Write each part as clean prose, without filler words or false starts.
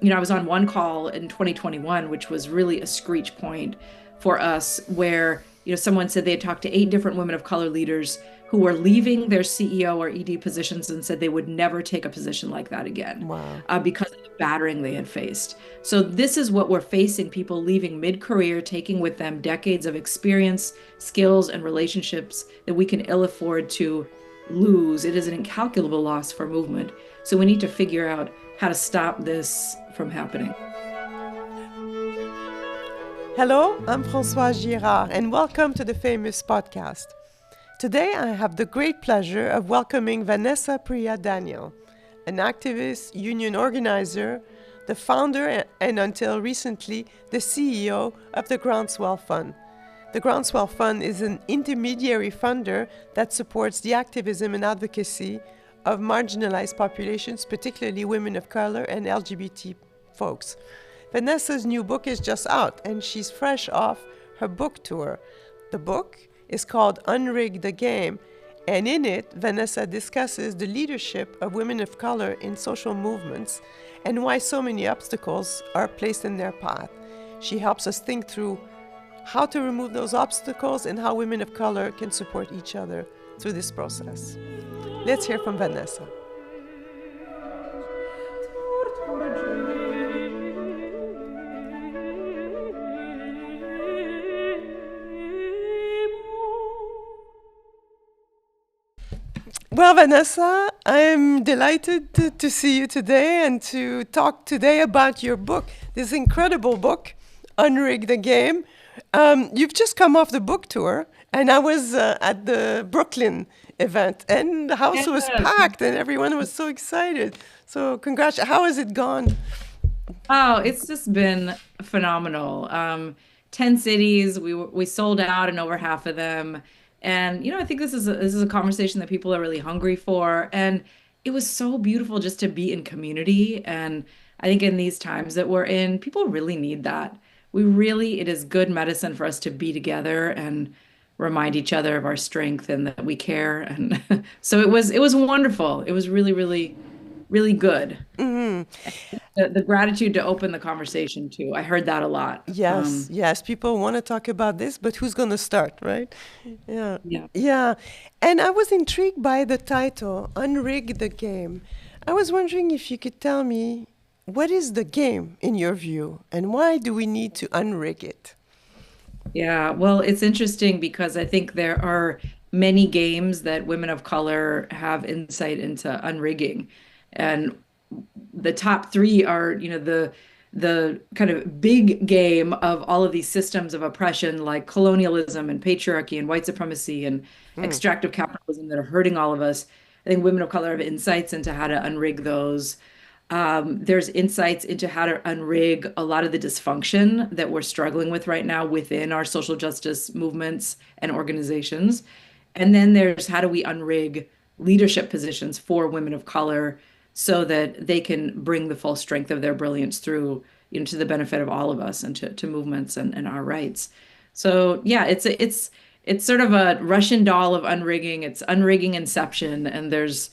I was on one call in 2021, which was really a screech point for us, where, someone said they had talked to 8 different women of color leaders who were leaving their CEO or ED positions and said they would never take a position like that again Wow. because of the battering they had faced. So this is what we're facing, people leaving mid-career, taking with them decades of experience, skills, and relationships that we can ill afford to lose. It is an incalculable loss for movement. So we need to figure out how to stop this from happening. Hello, I'm Françoise Girard, and welcome to the Famous Podcast. Today, I have the great pleasure of welcoming Vanessa Priya Daniel, an activist, union organizer, the founder, and until recently, the CEO of the Groundswell Fund. The Groundswell Fund is an intermediary funder that supports the activism and advocacy of marginalized populations, particularly women of color and LGBT folks. Vanessa's new book is just out, and she's fresh off her book tour. The book is called Unrig the Game, and in it, Vanessa discusses the leadership of women of color in social movements and why so many obstacles are placed in their path. She helps us think through how to remove those obstacles and how women of color can support each other through this process. Let's hear from Vanessa. Well, Vanessa, I'm delighted to see you today and to talk today about your book, this incredible book, Unrig the Game. You've just come off the book tour, and I was at the Brooklyn event, and the house was Yes. packed, and everyone was so excited. So, congrats! How has it gone? Oh, it's just been phenomenal. 10 cities, we sold out in over half of them. And I think this is a conversation that people are really hungry for. And it was so beautiful just to be in community. And I think in these times that we're in, people really need that. It is good medicine for us to be together and remind each other of our strength and that we care. And so it was wonderful. It was really, really, really good. Mhm. The gratitude to open the conversation too. I heard that a lot. Yes, yes, people want to talk about this, but who's going to start, right? Yeah, Yeah. yeah. And I was intrigued by the title, Unrig the Game. I was wondering if you could tell me what is the game in your view, and why do we need to unrig it? Yeah. Well, it's interesting because I think there are many games that women of color have insight into unrigging. And the top three are, the kind of big game of all of these systems of oppression like colonialism and patriarchy and white supremacy and Hmm. extractive capitalism that are hurting all of us. I think women of color have insights into how to unrig those. There's insights into how to unrig a lot of the dysfunction that we're struggling with right now within our social justice movements and organizations. And then there's how do we unrig leadership positions for women of color so that they can bring the full strength of their brilliance through, to the benefit of all of us and to movements and our rights. So yeah, it's sort of a Russian doll of unrigging. It's unrigging inception, and there's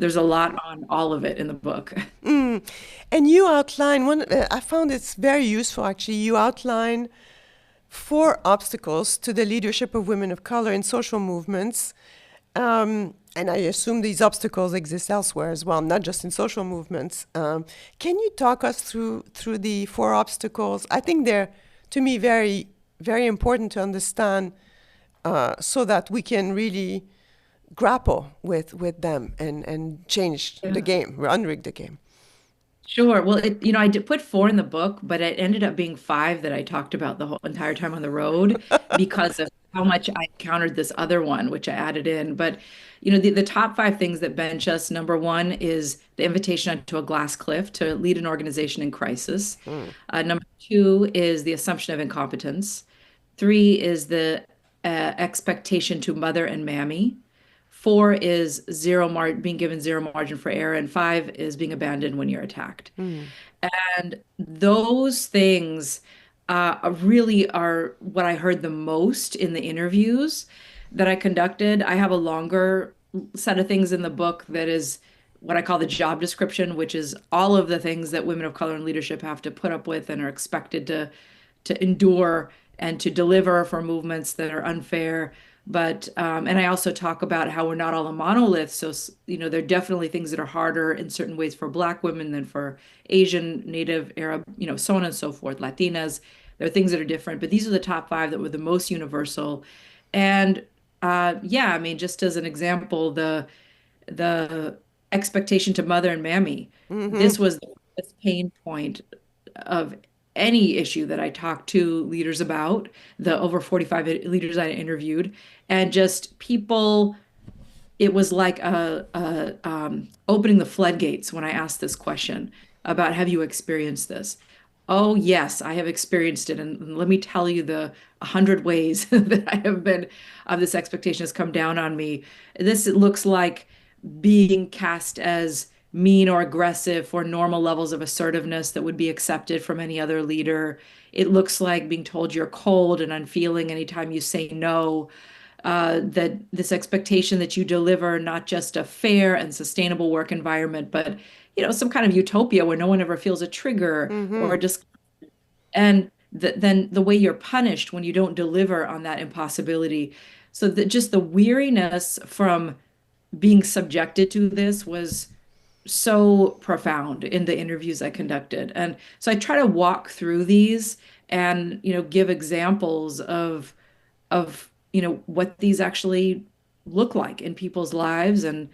a lot on all of it in the book. Mm. And you outline one, I found it's very useful actually. You outline 4 obstacles to the leadership of women of color in social movements. And I assume these obstacles exist elsewhere as well, not just in social movements. Can you talk us through the 4 obstacles? I think they're, to me, very, very important to understand so that we can really grapple with them and change the Yeah. game, unrig the game. Sure. Well, I did put 4 in the book, but it ended up being 5 that I talked about the whole entire time on the road because of how much I encountered this other one, which I added in. But, the top 5 things that bench us, number one is the invitation onto a glass cliff to lead an organization in crisis. Mm. Number 2 is the assumption of incompetence. 3 is the expectation to mother and mammy. 4 is being given zero margin for error, and 5 is being abandoned when you're attacked. Mm. And those things really are what I heard the most in the interviews that I conducted. I have a longer set of things in the book that is what I call the job description, which is all of the things that women of color in leadership have to put up with and are expected to endure and to deliver for movements that are unfair. But and I also talk about how we're not all a monolith. So, there are definitely things that are harder in certain ways for Black women than for Asian, Native, Arab, so on and so forth, Latinas. There are things that are different, but these are the top five that were the most universal. And yeah, I mean, just as an example, the expectation to mother and mammy. Mm-hmm. This was the biggest pain point of any issue that I talked to leaders about, the over 45 leaders I interviewed, and just people, it was like opening the floodgates when I asked this question about, have you experienced this? Oh, yes, I have experienced it. And let me tell you the 100 ways that I have been, this expectation has come down on me. This looks like being cast as mean or aggressive for normal levels of assertiveness that would be accepted from any other leader. It looks like being told you're cold and unfeeling anytime you say no. That this expectation that you deliver not just a fair and sustainable work environment, but some kind of utopia where no one ever feels a trigger or Mm-hmm. just and then the way you're punished when you don't deliver on that impossibility. So that just the weariness from being subjected to this was so profound in the interviews I conducted. And so I try to walk through these and, give examples of what these actually look like in people's lives and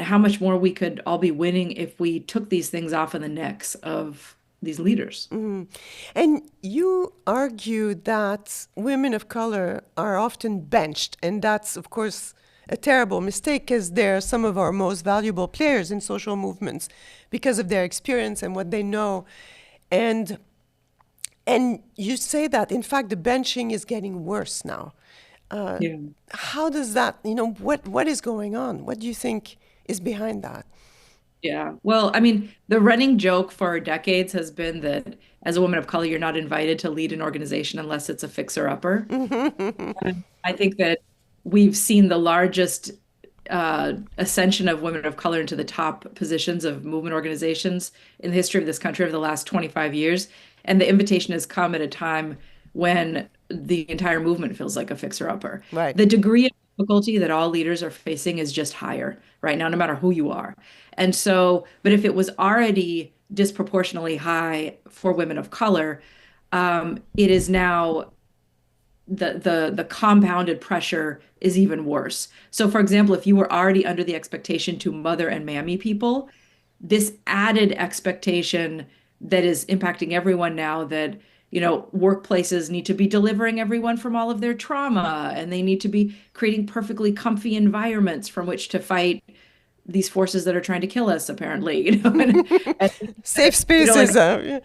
how much more we could all be winning if we took these things off of the necks of these leaders. Mm. And you argue that women of color are often benched, and that's, of course, a terrible mistake because they're some of our most valuable players in social movements because of their experience and what they know. And and you say that, in fact, the benching is getting worse now. Uh, Yeah. how does that, what is going on? What do you think is behind that? Yeah. Well, I mean, the running joke for decades has been that as a woman of color, you're not invited to lead an organization unless it's a fixer-upper. I think that we've seen the largest ascension of women of color into the top positions of movement organizations in the history of this country over the last 25 years. And the invitation has come at a time when the entire movement feels like a fixer-upper. Right. The degree of difficulty that all leaders are facing is just higher right now, no matter who you are. And so, but if it was already disproportionately high for women of color, it is now the compounded pressure is even worse. So for example, if you were already under the expectation to mother and mammy people, this added expectation that is impacting everyone now that workplaces need to be delivering everyone from all of their trauma and they need to be creating perfectly comfy environments from which to fight these forces that are trying to kill us apparently and Safe like spaces.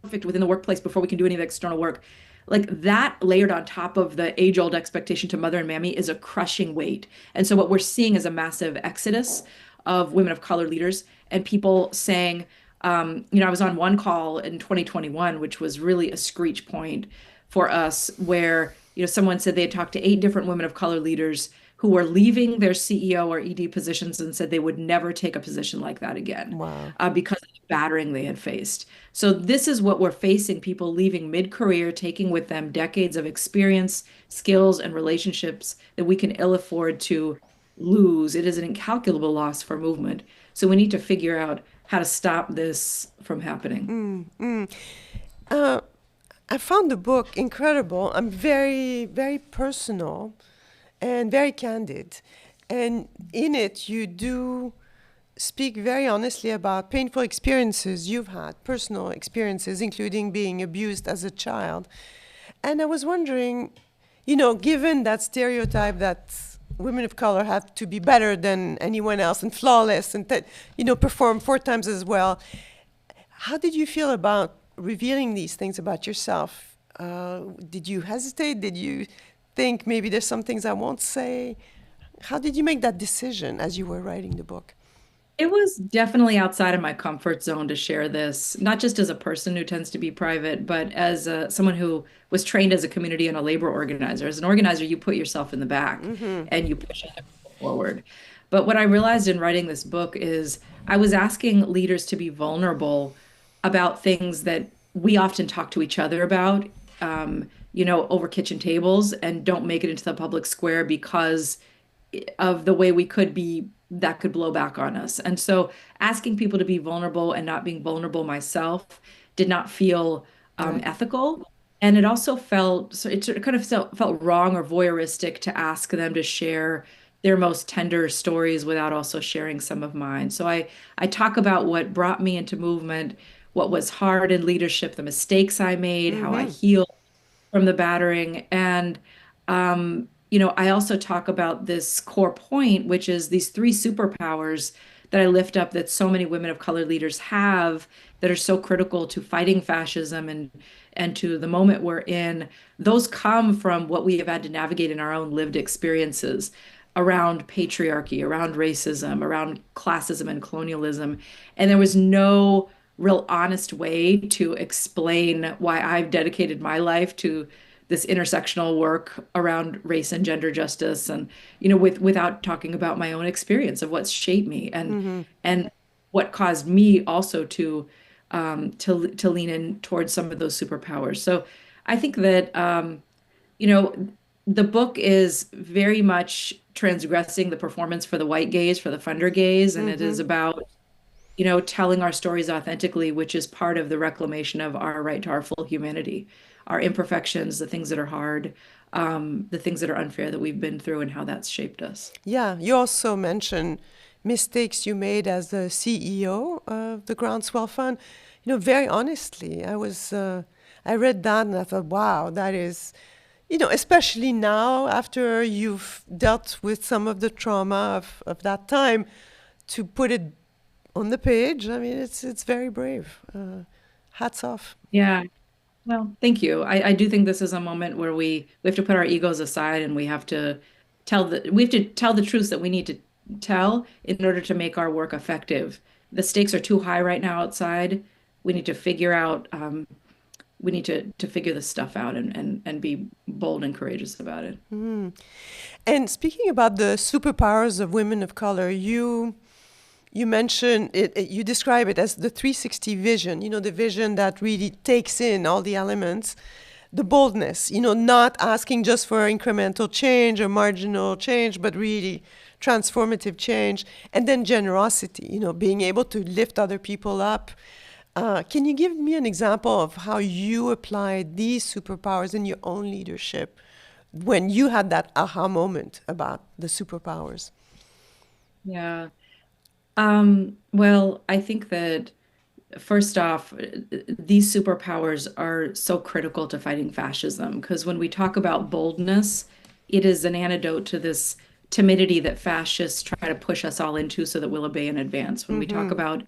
perfect within the workplace before we can do any of the external work. Like that layered on top of the age-old expectation to mother and mammy is a crushing weight. And so what we're seeing is a massive exodus of women of color leaders and people saying, I was on one call in 2021, which was really a screech point for us, where someone said they had talked to 8 different women of color leaders who were leaving their CEO or ED positions and said they would never take a position like that again Wow. because of the battering they had faced. So this is what we're facing, people leaving mid-career, taking with them decades of experience, skills, and relationships that we can ill afford to lose. It is an incalculable loss for movement. So we need to figure out how to stop this from happening. Uh, I found the book incredible. I'm very, very personal and very candid. And in it, you do speak very honestly about painful experiences you've had, personal experiences, including being abused as a child. And I was wondering, given that stereotype that women of color have to be better than anyone else and flawless and that, perform 4 times as well, how did you feel about revealing these things about yourself? Did you hesitate? Did you think maybe there's some things I won't say? How did you make that decision as you were writing the book? It was definitely outside of my comfort zone to share this, not just as a person who tends to be private, but as someone who was trained as a community and a labor organizer. As an organizer, you put yourself in the back Mm-hmm. and you push other people forward. But what I realized in writing this book is I was asking leaders to be vulnerable about things that we often talk to each other about, over kitchen tables and don't make it into the public square because of the way we could be that could blow back on us. And so asking people to be vulnerable and not being vulnerable myself did not feel Right. ethical. And it also felt so it kind of felt wrong or voyeuristic to ask them to share their most tender stories without also sharing some of mine. So I talk about what brought me into movement, what was hard in leadership, the mistakes I made, how I Mm-hmm. healed from the battering. And, I also talk about this core point, which is these three superpowers that I lift up that so many women of color leaders have that are so critical to fighting fascism and to the moment we're in. Those come from what we have had to navigate in our own lived experiences around patriarchy, around racism, around classism and colonialism. And there was no real honest way to explain why I've dedicated my life to this intersectional work around race and gender justice and without talking about my own experience of what's shaped me Mm-hmm. and what caused me also to lean in towards some of those superpowers. So I think that you know the book is very much transgressing the performance for the white gaze, for the funder gaze, and it is Mm-hmm. about telling our stories authentically, which is part of the reclamation of our right to our full humanity, our imperfections, the things that are hard, the things that are unfair that we've been through, and how that's shaped us. Yeah, you also mentioned mistakes you made as the CEO of the Groundswell Fund. Very honestly, I read that and I thought, wow, that is, especially now after you've dealt with some of the trauma of that time, to put it on the page. I mean, it's very brave. Hats off. Yeah. Well, thank you. I do think this is a moment where we have to put our egos aside and we have to tell the truths that we need to tell in order to make our work effective. The stakes are too high right now outside. We need to figure out we need to figure this stuff out and be bold and courageous about it. And speaking about the superpowers of women of color, you mentioned you describe it as the 360 vision, the vision that really takes in all the elements, the boldness, not asking just for incremental change or marginal change, but really transformative change. And then generosity, being able to lift other people up. Can you give me an example of how you applied these superpowers in your own leadership when you had that aha moment about the superpowers? Yeah. Well, I think that first off, these superpowers are so critical to fighting fascism because when we talk about boldness, it is an antidote to this timidity that fascists try to push us all into so that we'll obey in advance. When we talk Mm-hmm. about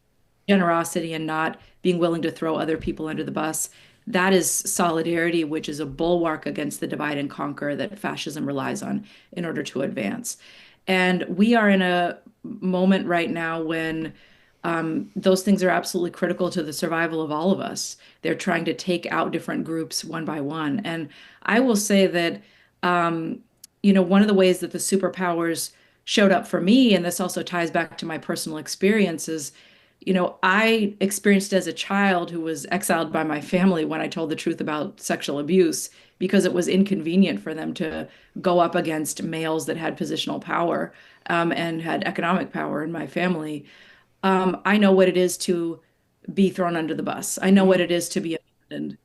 generosity and not being willing to throw other people under the bus, that is solidarity, which is a bulwark against the divide and conquer that fascism relies on in order to advance. And we are in a moment right now when those things are absolutely critical to the survival of all of us. They're trying to take out different groups one by one. And I will say that, one of the ways that the superpowers showed up for me, and this also ties back to my personal experiences, I experienced as a child who was exiled by my family when I told the truth about sexual abuse because it was inconvenient for them to go up against males that had positional power and had economic power in my family. I know what it is to be thrown under the bus. I know what it is to be abandoned.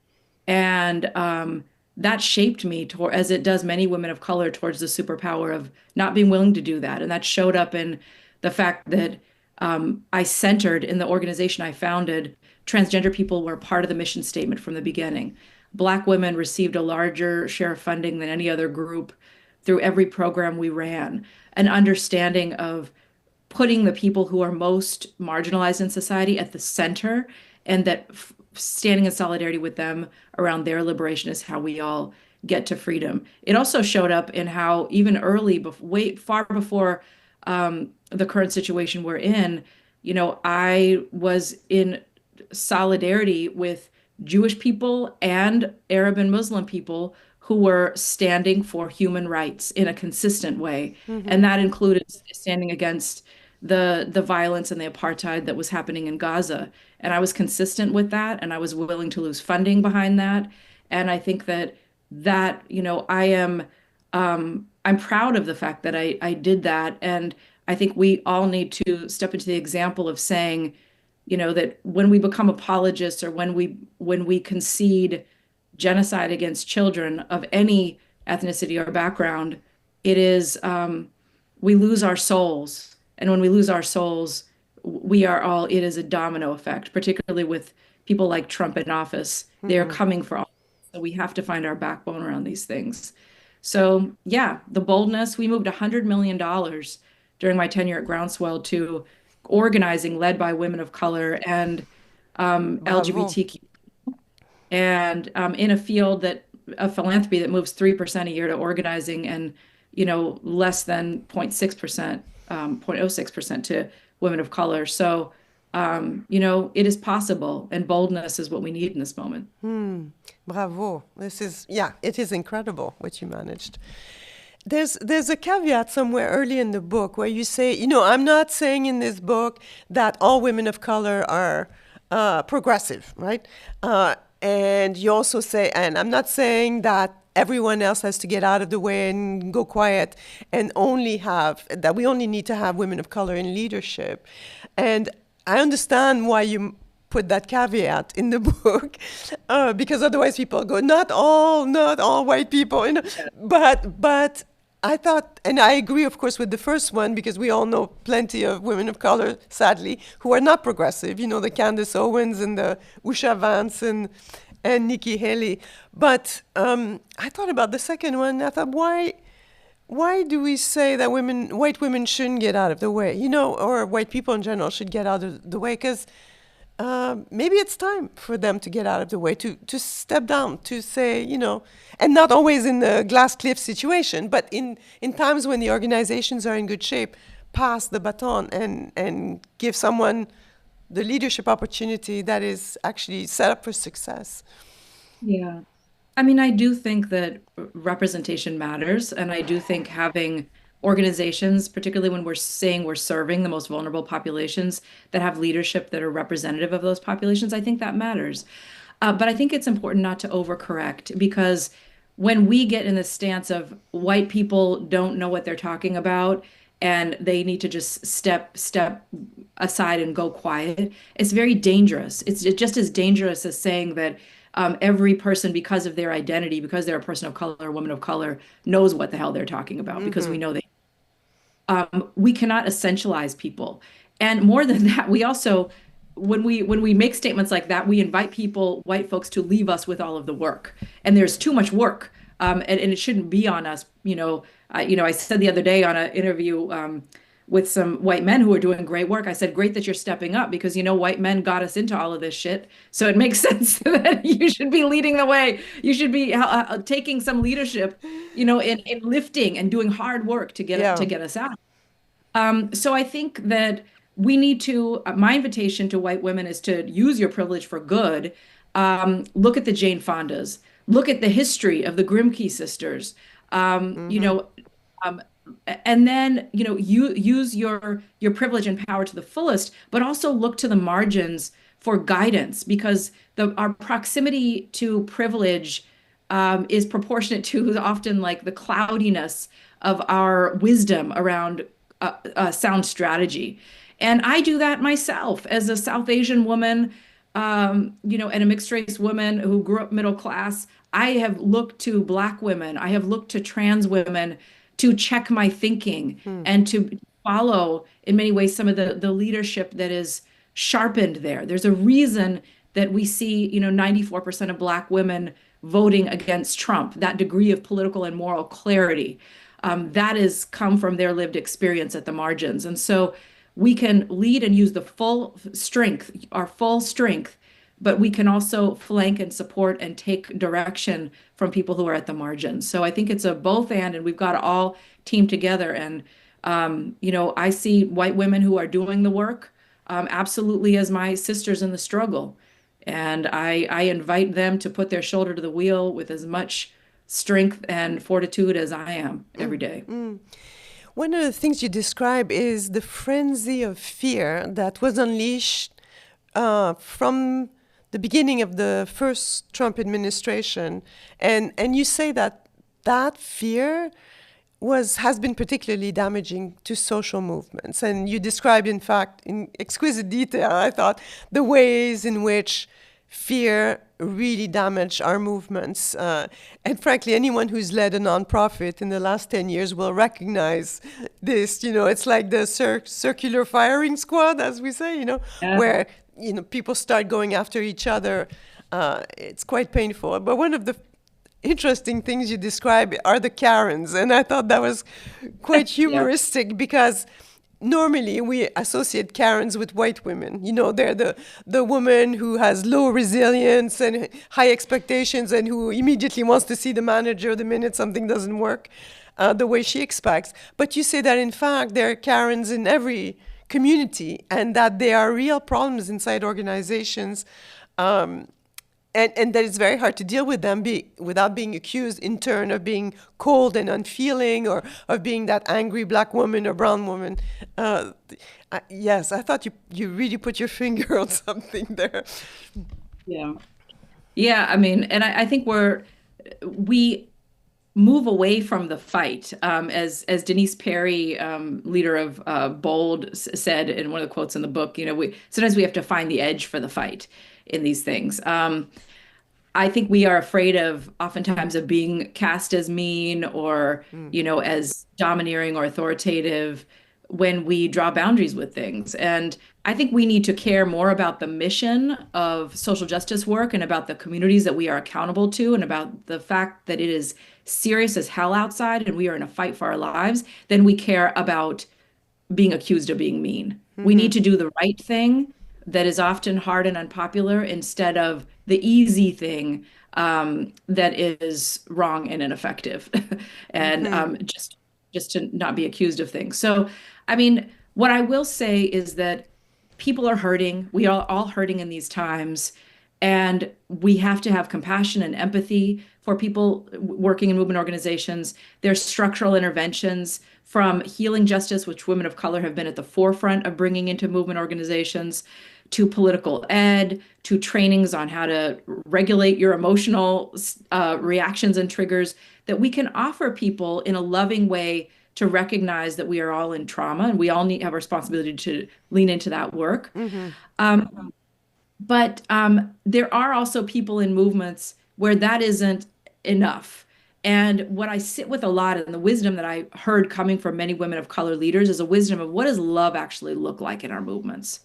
And that shaped me toward, as it does many women of color, towards the superpower of not being willing to do that. And that showed up in the fact that I centered in the organization I founded, transgender people were part of the mission statement from the beginning. Black women received a larger share of funding than any other group through every program we ran. An understanding of putting the people who are most marginalized in society at the center and that standing in solidarity with them around their liberation is how we all get to freedom. It also showed up in how even early, way far before the current situation we're in, I was in solidarity with Jewish people and Arab and Muslim people who were standing for human rights in a consistent way. And Mm-hmm. that included standing against the violence and the apartheid that was happening in Gaza. And I was consistent with that, and I was willing to lose funding behind that. And I think that I'm proud of the fact that I did that. And I think we all need to step into the example of saying, that when we become apologists or when we concede genocide against children of any ethnicity or background, it is we lose our souls. And when we lose our souls, it is a domino effect, particularly with people like Trump in office. They are Mm-hmm. coming for all. So we have to find our backbone around these things. So yeah, the boldness, we moved $100 million during my tenure at Groundswell to organizing led by women of color and Bravo. LGBTQ, and in a field that of philanthropy that moves 3% a year to organizing, and less than 0.6%, 0.06% to women of color. So it is possible, and boldness is what we need in this moment. Bravo. This is, yeah, it is incredible what you managed. There's a caveat somewhere early in the book where you say, I'm not saying in this book that all women of color are progressive, right? And you also say, and I'm not saying that everyone else has to get out of the way and go quiet and that we only need to have women of color in leadership. And I understand why you put that caveat in the book, because otherwise people go, not all white people, But I thought, and I agree, of course, with the first one, because we all know plenty of women of color, sadly, who are not progressive. The Candace Owens and the Usha Vance and Nikki Haley. But I thought about the second one. I thought, why do we say that white women shouldn't get out of the way, or white people in general should get out of the way? Because maybe it's time for them to get out of the way, to step down, to say, and not always in the glass cliff situation, but in times when the organizations are in good shape, pass the baton and give someone the leadership opportunity that is actually set up for success. Yeah. I mean, I do think that representation matters, and I do think having organizations, particularly when we're saying we're serving the most vulnerable populations, that have leadership that are representative of those populations, I think that matters. But I think it's important not to overcorrect, because when we get in the stance of white people don't know what they're talking about and they need to just step aside and go quiet, it's very dangerous. It's just as dangerous as saying that every person, because of their identity, because they're a person of color, a woman of color, knows what the hell they're talking about, because we know we cannot essentialize people. And more than that, we also, when we make statements like that, we invite people, white folks, to leave us with all of the work. And there's too much work, and it shouldn't be on us. I said the other day on an interview with some white men who are doing great work. I said, great that you're stepping up, because white men got us into all of this shit. So it makes sense that you should be leading the way. You should be taking some leadership, in lifting and doing hard work to Yeah. get us out. So I think that we need to, my invitation to white women is to use your privilege for good. Look at the Jane Fondas, look at the history of the Grimke sisters, Mm-hmm. um, and then, you use your privilege and power to the fullest, but also look to the margins for guidance, because our proximity to privilege is proportionate to often like the cloudiness of our wisdom around sound strategy. And I do that myself as a South Asian woman, and a mixed race woman who grew up middle class. I have looked to Black women, I have looked to trans women to check my thinking and to follow, in many ways, some of the leadership that is sharpened there. There's a reason that we see, 94% of Black women voting against Trump, that degree of political and moral clarity. That has come from their lived experience at the margins. And so we can lead and use the full strength, our full strength, but we can also flank and support and take direction from people who are at the margins. So I think it's a both and we've got to all team together. And, I see white women who are doing the work, absolutely as my sisters in the struggle. And I invite them to put their shoulder to the wheel with as much strength and fortitude as I am Mm, every day. mm. One of the things you describe is the frenzy of fear that was unleashed from the beginning of the first Trump administration, and you say that that fear has been particularly damaging to social movements, and you described, in fact, in exquisite detail, I thought, the ways in which fear really damaged our movements. And frankly, anyone who's led a nonprofit in the last 10 years will recognize this. You know, it's like the circular firing squad, as we say, Yeah. where, people start going after each other. It's quite painful. But one of the interesting things you describe are the Karens. And I thought that was quite Yeah. humoristic because normally we associate Karens with white women. You know, they're the woman who has low resilience and high expectations and who immediately wants to see the manager the minute something doesn't work the way she expects. But you say that in fact there are Karens in every community and that there are real problems inside organizations. And that it's very hard to deal with them without being accused in turn of being cold and unfeeling or of being that angry black woman or brown woman. Uh, yes, I thought you really put your finger on something there. Yeah. Yeah. I mean, and I think we move away from the fight. As Denise Perry, leader of Bold, said in one of the quotes in the book, we sometimes we have to find the edge for the fight in these things. I think we are afraid of oftentimes of being cast as mean or, Mm. as domineering or authoritative when we draw boundaries with things. And I think we need to care more about the mission of social justice work and about the communities that we are accountable to and about the fact that it is serious as hell outside and we are in a fight for our lives than we care about being accused of being mean. We Mm-hmm. need to do the right thing that is often hard and unpopular instead of the easy thing that is wrong and ineffective, and Mm-hmm. just to not be accused of things. So, I mean, what I will say is that people are hurting. We are all hurting in these times, and we have to have compassion and empathy for people working in movement organizations. There's structural interventions from healing justice, which women of color have been at the forefront of bringing into movement organizations, to political ed, to trainings on how to regulate your emotional reactions and triggers that we can offer people in a loving way to recognize that we are all in trauma and we all need have a responsibility to lean into that work. Mm-hmm. But there are also people in movements where that isn't enough. And what I sit with a lot and the wisdom that I heard coming from many women of color leaders is a wisdom of what does love actually look like in our movements?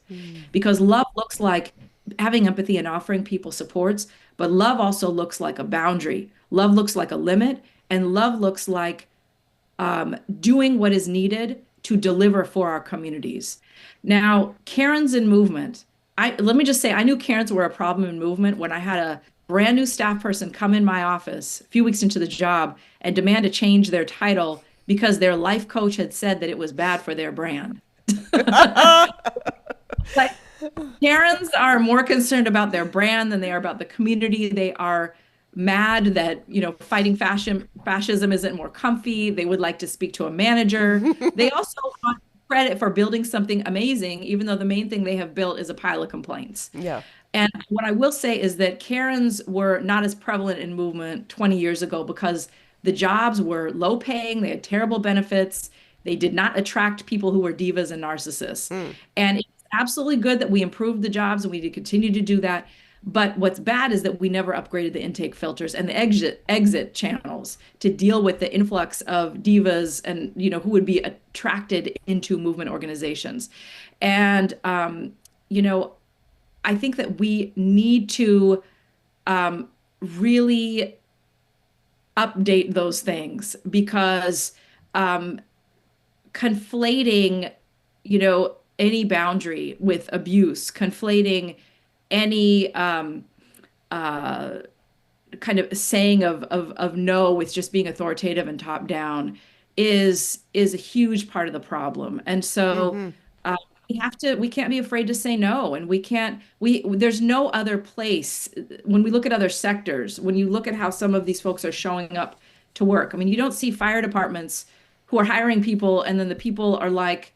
Because love looks like having empathy and offering people supports, but love also looks like a boundary. Love looks like a limit, and love looks like doing what is needed to deliver for our communities. Now, Karen's in movement. Let me just say, I knew Karens were a problem in movement when I had a brand new staff person come in my office a few weeks into the job and demand to change their title because their life coach had said that it was bad for their brand. Like Karens are more concerned about their brand than they are about the community. They are mad that, fighting fascism isn't more comfy. They would like to speak to a manager. They also want credit for building something amazing, even though the main thing they have built is a pile of complaints. Yeah. And what I will say is that Karens were not as prevalent in movement 20 years ago because the jobs were low paying, they had terrible benefits, they did not attract people who were divas and narcissists. Mm. And it's absolutely good that we improved the jobs and we need to continue to do that. But what's bad is that we never upgraded the intake filters and the exit channels to deal with the influx of divas and who would be attracted into movement organizations. And I think that we need to really update those things because conflating, any boundary with abuse, conflating any kind of saying of no with just being authoritative and top down is a huge part of the problem. And so Mm-hmm. we can't be afraid to say no. And we can't, there's no other place when we look at other sectors, when you look at how some of these folks are showing up to work. I mean, you don't see fire departments who are hiring people and then the people are like,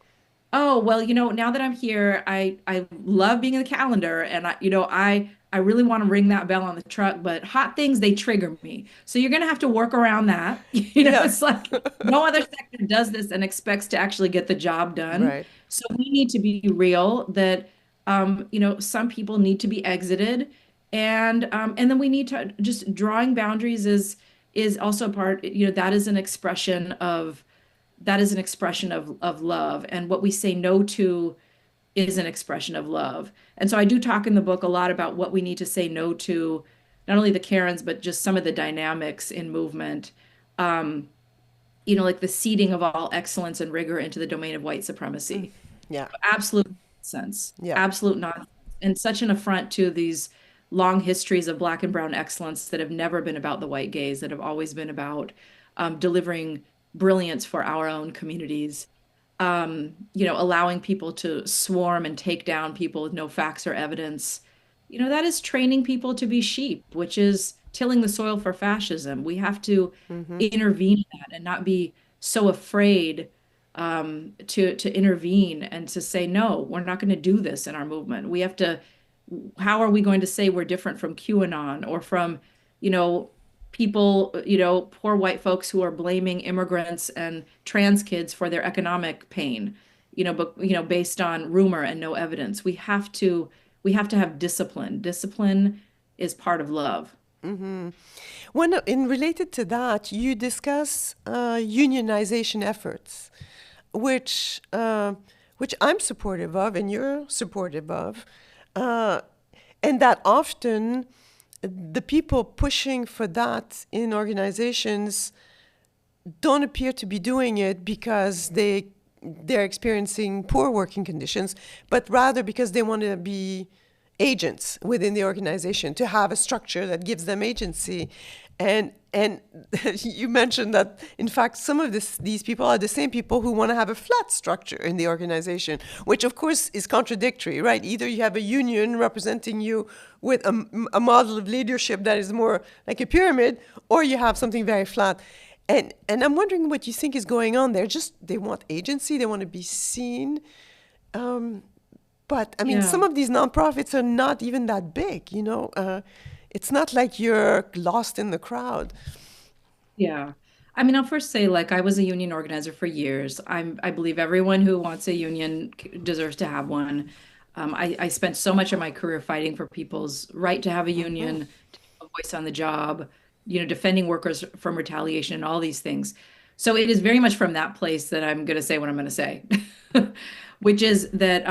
oh, well, now that I'm here, I love being in the calendar and I really want to ring that bell on the truck, but hot things they trigger me. So you're going to have to work around that. Yeah. It's like no other sector does this and expects to actually get the job done. Right. So we need to be real that some people need to be exited and then we need to just drawing boundaries is also part, that is an expression of love. And what we say no to is an expression of love. And so I do talk in the book a lot about what we need to say no to, not only the Karens, but just some of the dynamics in movement. Um, like the seeding of all excellence and rigor into the domain of white supremacy. Yeah. Absolute nonsense. Yeah. Absolute nonsense. And such an affront to these long histories of black and brown excellence that have never been about the white gaze, that have always been about delivering brilliance for our own communities, allowing people to swarm and take down people with no facts or evidence. That is training people to be sheep, which is tilling the soil for fascism. We have to Mm-hmm. intervene in that and not be so afraid to intervene and to say, no, we're not going to do this in our movement. We have to, how are we going to say we're different from QAnon or from, you know, people, poor white folks who are blaming immigrants and trans kids for their economic pain, but, based on rumor and no evidence. We have to have discipline. Discipline is part of love. Mm-hmm. When in related to that, you discuss unionization efforts, which which I'm supportive of, and you're supportive of, uh, and that often the people pushing for that in organizations don't appear to be doing it because they're experiencing poor working conditions, but rather because they want to be agents within the organization, to have a structure that gives them agency. And you mentioned that in fact some of these people are the same people who want to have a flat structure in the organization, which of course is contradictory, right? Either you have a union representing you with a model of leadership that is more like a pyramid, or you have something very flat. And I'm wondering what you think is going on there. Just they want agency, they want to be seen. But I mean, Yeah. some of these nonprofits are not even that big, it's not like you're lost in the crowd. Yeah. I mean, I'll first say, like, I was a union organizer for years. I believe everyone who wants a union deserves to have one. I spent so much of my career fighting for people's right to have a Hmm. union, to have a voice on the job, defending workers from retaliation and all these things. So it is very much from that place that I'm going to say what I'm going to say, which is that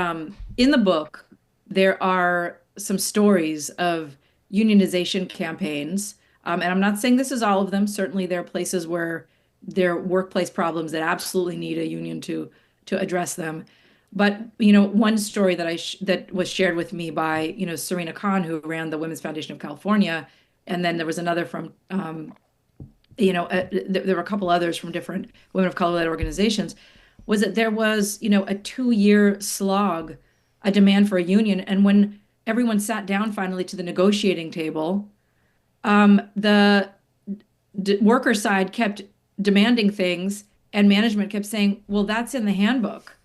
in the book, there are some stories of unionization campaigns. And I'm not saying this is all of them. Certainly, there are places where there are workplace problems that absolutely need a union to address them. But one story that was shared with me by Serena Khan, who ran the Women's Foundation of California, and then there was another from there were a couple others from different women of color-led organizations, was that there was a 2-year slog, a demand for a union, and when everyone sat down finally to the negotiating table, the worker side kept demanding things, and management kept saying, "Well, that's in the handbook."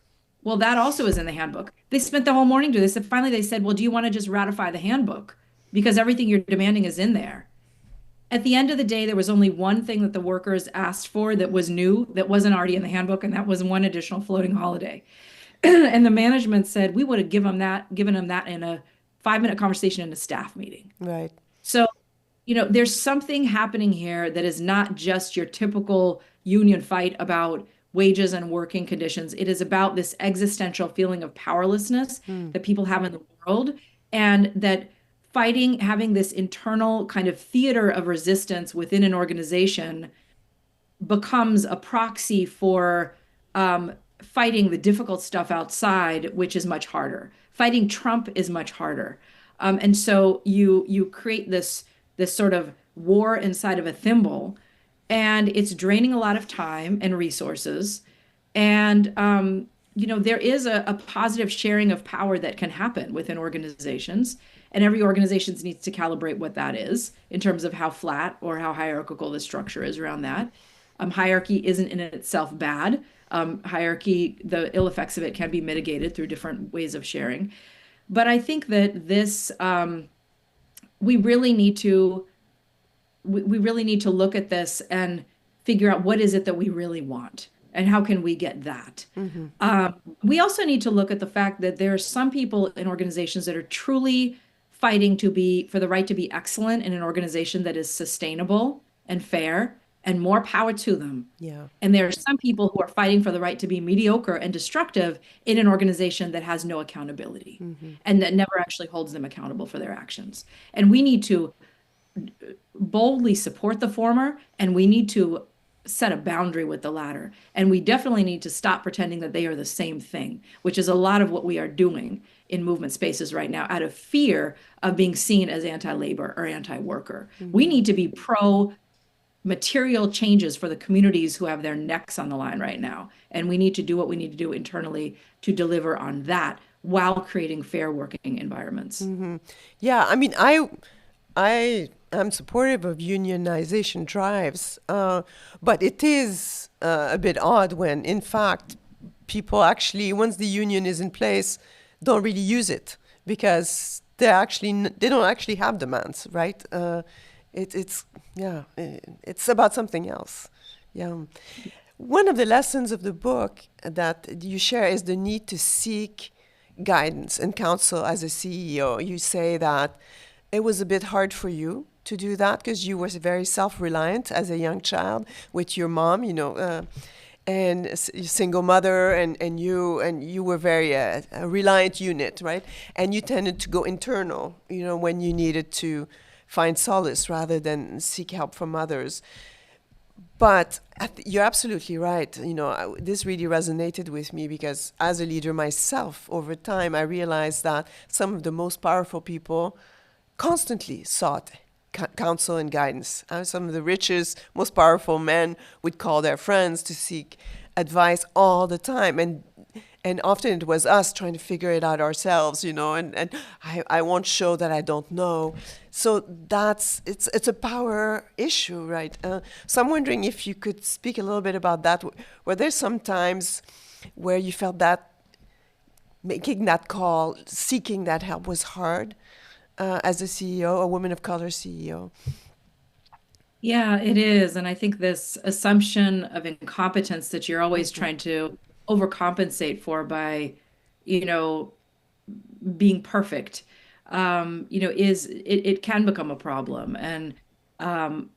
Well, that also is in the handbook. They spent the whole morning doing this, and finally they said, "Well, do you want to just ratify the handbook? Because everything you're demanding is in there." At the end of the day, there was only one thing that the workers asked for that was new, that wasn't already in the handbook, and that was one additional floating holiday. And the management said, we would have given them that in a 5-minute conversation in a staff meeting. Right. So, there's something happening here that is not just your typical union fight about wages and working conditions. It is about this existential feeling of powerlessness Mm. that people have in the world, and that fighting, having this internal kind of theater of resistance within an organization becomes a proxy for fighting the difficult stuff outside, which is much harder. Fighting Trump is much harder. And so you create this sort of war inside of a thimble, and it's draining a lot of time and resources. And there is a positive sharing of power that can happen within organizations, and every organization needs to calibrate what that is in terms of how flat or how hierarchical the structure is around that. Hierarchy isn't in itself bad. Hierarchy, the ill effects of it can be mitigated through different ways of sharing. But I think that we really need to we really need to look at this and figure out what is it that we really want and how can we get that. Mm-hmm. We also need to look at the fact that there are some people in organizations that are truly fighting for the right to be excellent in an organization that is sustainable and fair, and more power to them. Yeah. And there are some people who are fighting for the right to be mediocre and destructive in an organization that has no accountability Mm-hmm. and that never actually holds them accountable for their actions. And we need to boldly support the former, and we need to set a boundary with the latter. And we definitely need to stop pretending that they are the same thing, which is a lot of what we are doing in movement spaces right now out of fear of being seen as anti-labor or anti-worker. We Mm-hmm. need to be pro material changes for the communities who have their necks on the line right now. And we need to do what we need to do internally to deliver on that while creating fair working environments. Mm-hmm. Yeah, I mean, I am supportive of unionization drives, but it is a bit odd when, in fact, people actually, once the union is in place, don't really use it because they don't actually have demands, right? It's yeah, it's about something else. Yeah. One of the lessons of the book that you share is the need to seek guidance and counsel as a CEO. You say that it was a bit hard for you to do that because you were very self-reliant as a young child with your mom, and single mother, and you were very a reliant unit, right? And you tended to go internal, when you needed to find solace rather than seek help from others. But you're absolutely right. This really resonated with me because as a leader myself, over time, I realized that some of the most powerful people constantly sought counsel and guidance. Some of the richest, most powerful men would call their friends to seek advice all the time. And often it was us trying to figure it out ourselves, and I won't show that I don't know. So it's a power issue, right? So I'm wondering if you could speak a little bit about that. Were there some times where you felt that making that call, seeking that help was hard as a CEO, a woman of color CEO? Yeah, it is. And I think this assumption of incompetence that you're always Mm-hmm. trying to overcompensate for by, you know, being perfect, it can become a problem. And, um,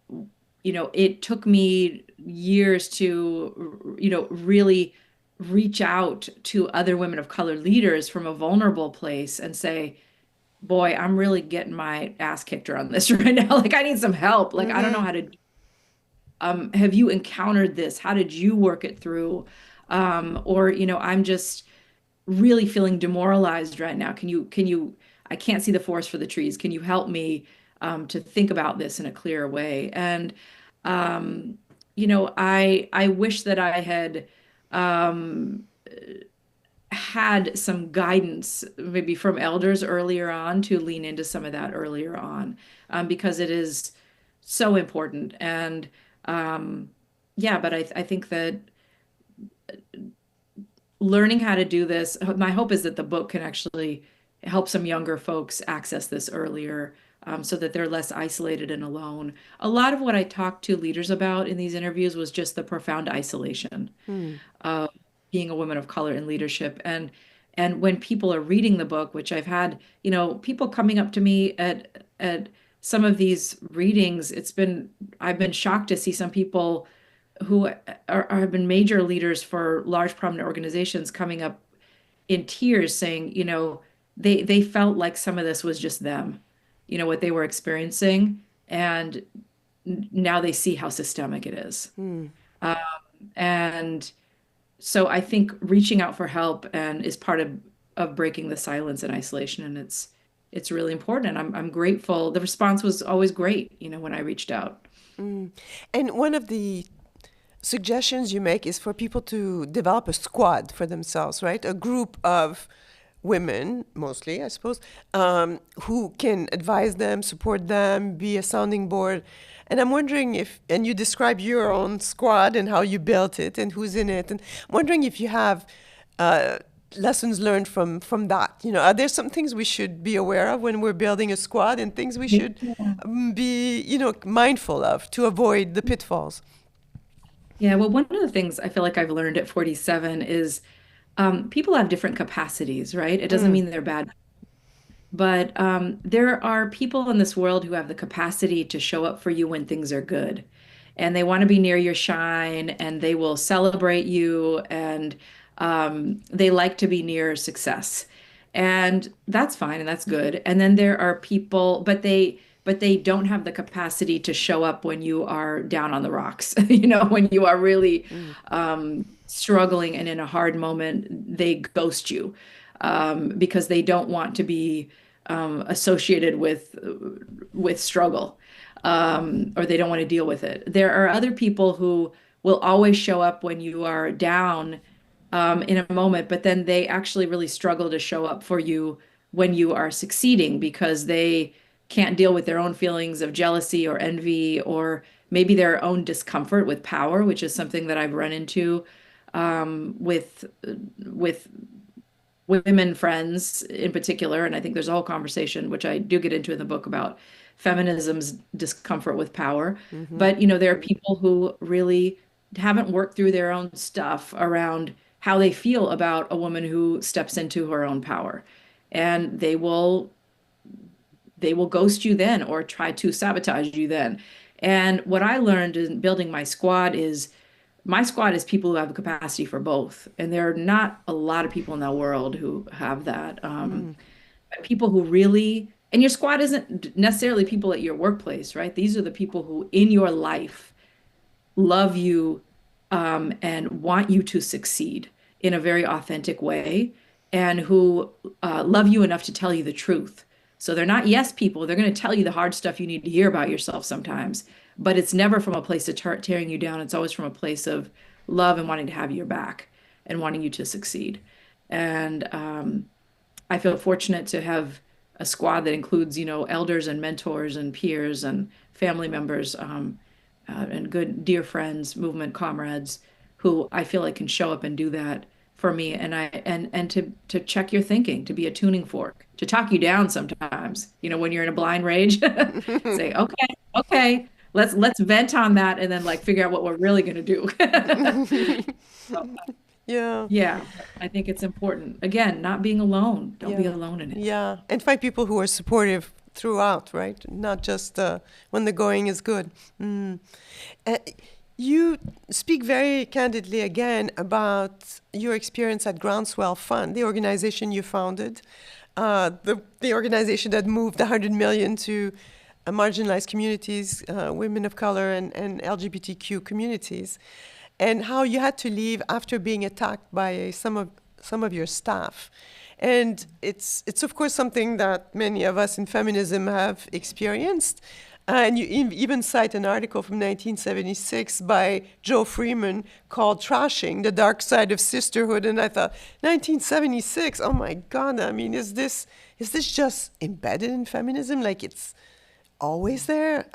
it took me years to, really reach out to other women of color leaders from a vulnerable place and say, boy, I'm really getting my ass kicked around this right now. Like, I need some help. Like, I don't know Mm-hmm. how to have you encountered this? How did you work it through? Or, I'm just really feeling demoralized right now. I can't see the forest for the trees. Can you help me to think about this in a clearer way? And, I wish that I had um, had some guidance, maybe from elders earlier on, to lean into some of that earlier on, because it is so important. And yeah, but I think that learning how to do this, my hope is that the book can actually help some younger folks access this earlier, so that they're less isolated and alone. A lot of what I talked to leaders about in these interviews was just the profound isolation Mm-hmm. of being a woman of color in leadership. And when people are reading the book, which I've had, people coming up to me at some of these readings, I've been shocked to see some people who have been major leaders for large prominent organizations coming up in tears saying, they felt like some of this was just them, what they were experiencing, and now they see how systemic it is. Um, and so I think reaching out for help and is part of breaking the silence and isolation, and it's really important. And I'm grateful. The response was always great, when I reached out. Mm. And one of the suggestions you make is for people to develop a squad for themselves, right? A group of women, mostly, I suppose, who can advise them, support them, be a sounding board. And I'm wondering if, and you describe your own squad and how you built it and who's in it. And I'm wondering if you have uh, lessons learned from that. You know, are there some things we should be aware of when we're building a squad and things we should be, mindful of to avoid the pitfalls? Yeah, well, one of the things I feel like I've learned at 47 is people have different capacities, right? It doesn't Mm, mean they're bad, but there are people in this world who have the capacity to show up for you when things are good. And they want to be near your shine and they will celebrate you and they like to be near success. And that's fine and that's good. And then there are people, but they don't have the capacity to show up when you are down on the rocks. When you are really mm, struggling and in a hard moment, they ghost you because they don't want to be associated with struggle, or they don't want to deal with it. There are other people who will always show up when you are down in a moment, but then they actually really struggle to show up for you when you are succeeding because they can't deal with their own feelings of jealousy or envy or maybe their own discomfort with power, which is something that I've run into with women friends in particular. And I think there's a whole conversation, which I do get into in the book, about feminism's discomfort with power. mm-hmm, But, there are people who really haven't worked through their own stuff around how they feel about a woman who steps into her own power. And they will ghost you then or try to sabotage you then. And what I learned in building my squad is people who have the capacity for both. And there are not a lot of people in the world who have that. mm, People who really, and your squad isn't necessarily people at your workplace, right? These are the people who in your life love you and want you to succeed in a very authentic way and who love you enough to tell you the truth. So they're not yes people. They're going to tell you the hard stuff you need to hear about yourself sometimes, but it's never from a place of tearing you down. It's always from a place of love and wanting to have your back and wanting you to succeed. And I feel fortunate to have a squad that includes, elders and mentors and peers and family members, and good dear friends, movement comrades, who I feel like can show up and do that for me, and to check your thinking, to be a tuning fork, to talk you down sometimes. When you're in a blind rage, say, okay, okay, let's vent on that, and then like figure out what we're really going to do. So, yeah, yeah, I think it's important. Again, not being alone. Don't be yeah, alone in it. yeah. And find people who are supportive throughout, right? Not just when the going is good. Mm. Uh, you speak very candidly again about your experience at Groundswell Fund, the organization you founded, the organization that moved 100 million to marginalized communities, women of color, and LGBTQ communities, and how you had to leave after being attacked by some of your staff. And it's of course something that many of us in feminism have experienced. And you even cite an article from 1976 by Joe Freeman called "Trashing: The Dark Side of Sisterhood." And I thought, 1976, oh my God! I mean, is this just embedded in feminism? Like it's always there?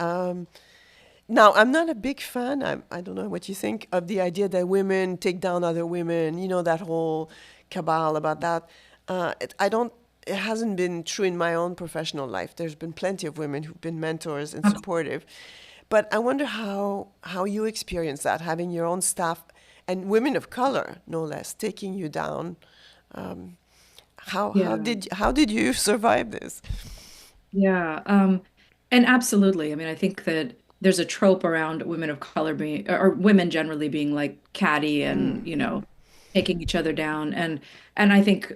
Now, I'm not a big fan. I don't know what you think of the idea that women take down other women. You know, that whole cabal about that. I don't. It hasn't been true in my own professional life. There's been plenty of women who've been mentors and supportive, but I wonder how you experience that, having your own staff and women of color, no less, taking you down. Um, Yeah. how did you survive this? Yeah. And absolutely. I mean, I think that there's a trope around women of color being, or women generally being like catty Mm, and, taking each other down. And I think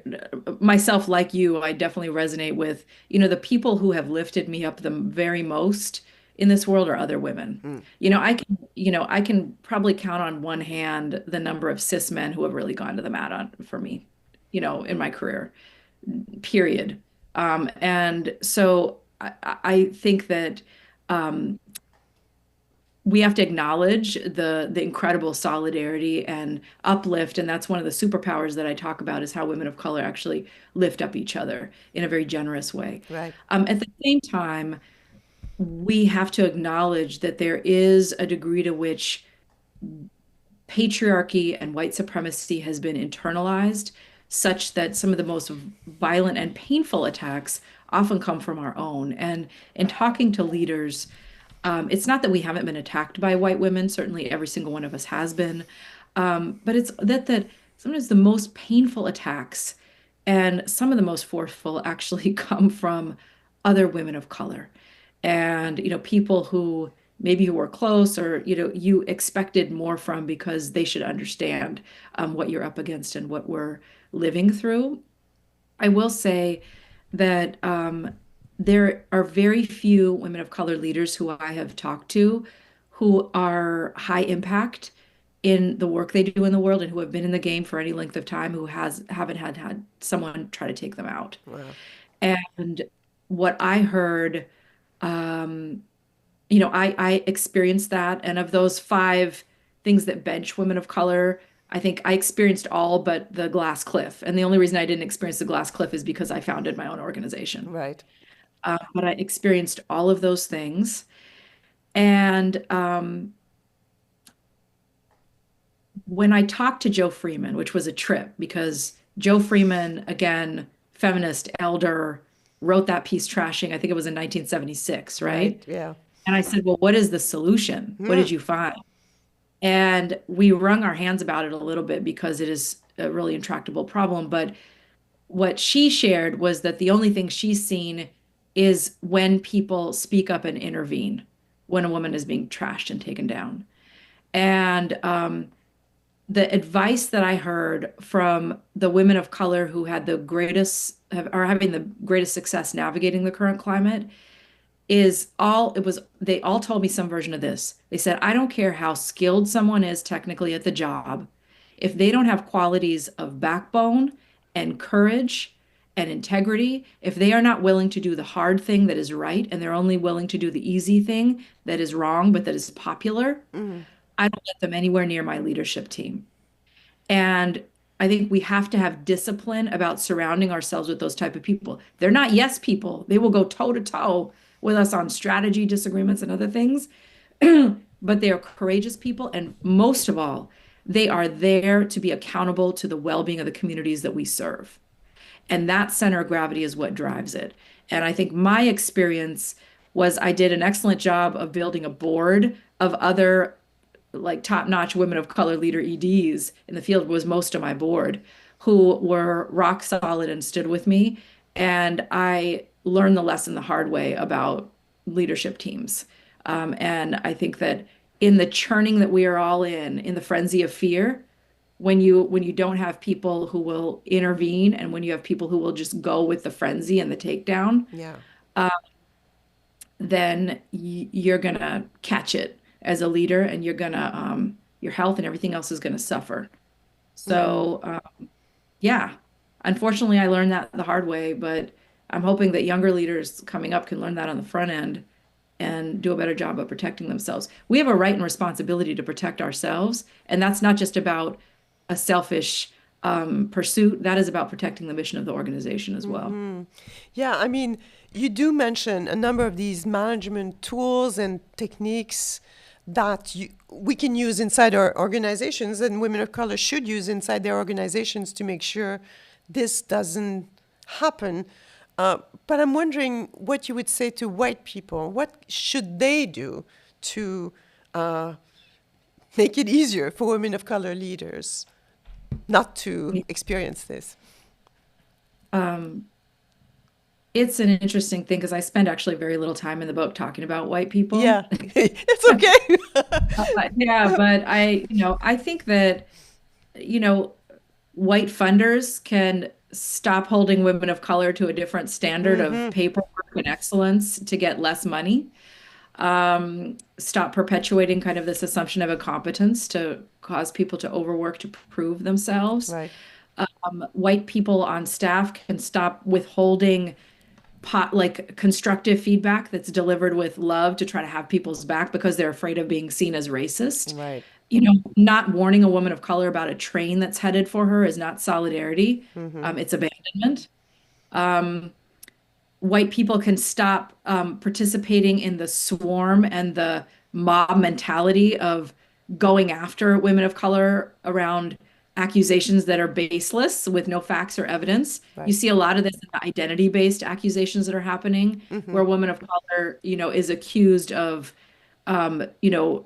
myself, like you, I definitely resonate with, the people who have lifted me up the very most in this world are other women. mm, I can probably count on one hand the number of cis men who have really gone to the mat for me, in my career, period. And so I think that um, we have to acknowledge the incredible solidarity and uplift, and that's one of the superpowers that I talk about is how women of color actually lift up each other in a very generous way. Right. At the same time, we have to acknowledge that there is a degree to which patriarchy and white supremacy has been internalized, such that some of the most violent and painful attacks often come from our own. And in talking to leaders, it's not that we haven't been attacked by white women. Certainly, every single one of us has been. But it's that sometimes the most painful attacks and some of the most forceful actually come from other women of color, and people who maybe who were close or you expected more from because they should understand what you're up against and what we're living through. I will say that there are very few women of color leaders who I have talked to who are high impact in the work they do in the world and who have been in the game for any length of time who haven't had someone try to take them out. Wow. And what I heard, um, I experienced that. And of those five things that bench women of color, I think I experienced all but the glass cliff. And the only reason I didn't experience the glass cliff is because I founded my own organization. Right. But I experienced all of those things. And when I talked to Joe Freeman, which was a trip because Joe Freeman, again, feminist elder, wrote that piece trashing, I think it was in 1976, Right. right? Yeah. And I said, well, what is the solution? What Hmm. did you find? And we wrung our hands about it a little bit because it is a really intractable problem. But what she shared was that the only thing she's seen is when people speak up and intervene when a woman is being trashed and taken down. And the advice that I heard from the women of color who had the greatest are having the greatest success navigating the current climate is all it was they all told me some version of this. They said, I don't care how skilled someone is technically at the job, if they don't have qualities of backbone and courage and integrity, if they are not willing to do the hard thing that is right and they're only willing to do the easy thing that is wrong but that is popular, Mm. I don't let them anywhere near my leadership team. And I think we have to have discipline about surrounding ourselves with those type of people. They're not yes people. They will go toe to toe with us on strategy disagreements and other things, but they are courageous people. And most of all, they are there to be accountable to the well-being of the communities that we serve. And that center of gravity is what drives it. And I think my experience was I did an excellent job of building a board of other like top-notch women of color leader EDs in the field was most of my board who were rock solid and stood with me. And I learned the lesson the hard way about leadership teams. And I think that in the churning that we are all in the frenzy of fear, when you don't have people who will intervene and when you have people who will just go with the frenzy and the takedown, Yeah. then you're gonna catch it as a leader and you're gonna your health and everything else is gonna suffer. Hmm. So yeah, unfortunately I learned that the hard way, but I'm hoping that younger leaders coming up can learn that on the front end and do a better job of protecting themselves. We have a right and responsibility to protect ourselves, and that's not just about a selfish pursuit. That is about protecting the mission of the organization as well. Hmm. Yeah, I mean, you do mention a number of these management tools and techniques that we can use inside our organizations and women of color should use inside their organizations to make sure this doesn't happen. But I'm wondering what you would say to white people. What should they do to uh, make it easier for women of color leaders not to experience this? Um, it's an interesting thing because I spend actually very little time in the book talking about white people. Yeah, it's Yeah, okay. but I think that, you know, white funders can stop holding women of color to a different standard of Hmm. paperwork and excellence to get less money. Stop perpetuating kind of this assumption of incompetence to cause people to overwork to prove themselves. Right. White people on staff can stop withholding like constructive feedback that's delivered with love to try to have people's back because they're afraid of being seen as racist. Right. Not warning a woman of color about a train that's headed for her is not solidarity. Mm-hmm. It's abandonment. Um, White people can stop participating in the swarm and the mob mentality of going after women of color around accusations that are baseless with no facts or evidence. You Right. see a lot of this in the identity-based accusations that are happening, Mm-hmm. where a woman of color, is accused of, um, you know,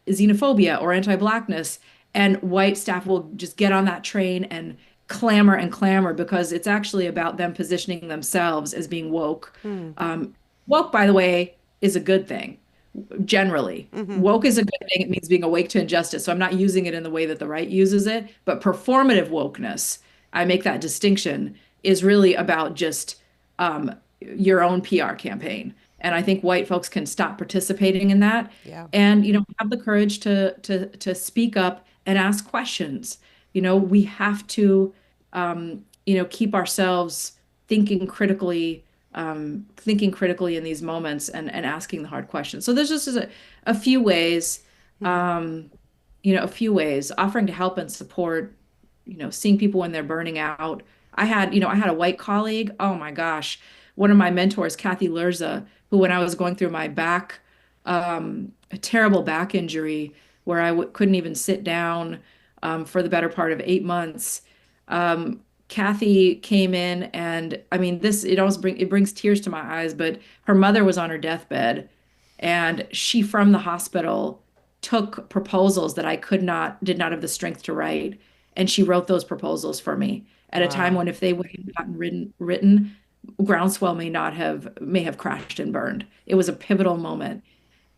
xenophobia or anti-blackness, and white staff will just get on that train and clamor because it's actually about them positioning themselves as being woke. Mm-hmm. Woke, by the way, is a good thing generally. Mm-hmm. Woke is a good thing. It means being awake to injustice. So I'm not using it in the way that the right uses it, but performative wokeness, I make that distinction, is really about just your own PR campaign. And I think white folks can stop participating in that Yeah. and, have the courage to speak up and ask questions. We have to, keep ourselves thinking critically in these moments and asking the hard questions. So there's just a few ways, Mm-hmm. a few ways, offering to help and support, seeing people when they're burning out. I had a white colleague. Oh my gosh. One of my mentors, Kathy Lerza, who when I was going through my a terrible back injury where I couldn't even sit down for the better part of 8 months. Kathy came in and I mean it brings tears to my eyes, but her mother was on her deathbed and she from the hospital took proposals that I did not have the strength to write, and she wrote those proposals for me at a time Wow. when if they would have gotten written, Groundswell may have crashed and burned. It was a pivotal moment.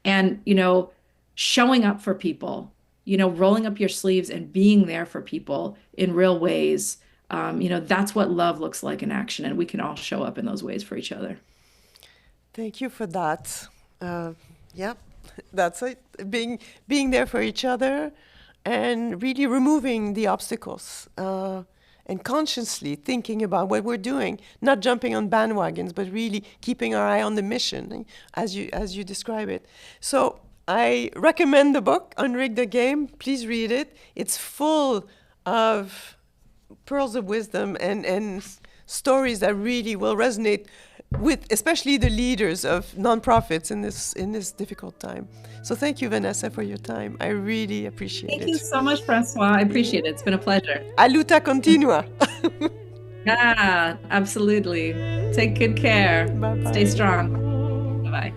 And showing up for people, rolling up your sleeves and being there for people in real ways. That's what love looks like in action, and we can all show up in those ways for each other. Thank you for that. Yeah, that's it. Being there for each other, and really removing the obstacles, and consciously thinking about what we're doing, not jumping on bandwagons, but really keeping our eye on the mission, as you describe it. So I recommend the book Unrig the Game. Please read it. It's full of pearls of wisdom and stories that really will resonate with especially the leaders of nonprofits in this difficult time. So thank you, Vanessa, for your time. I really appreciate Thank you it. so much, Françoise. I appreciate it. It's been a pleasure. A luta continua. Yeah, absolutely. Take good care. Bye Stay bye. strong. Bye-bye.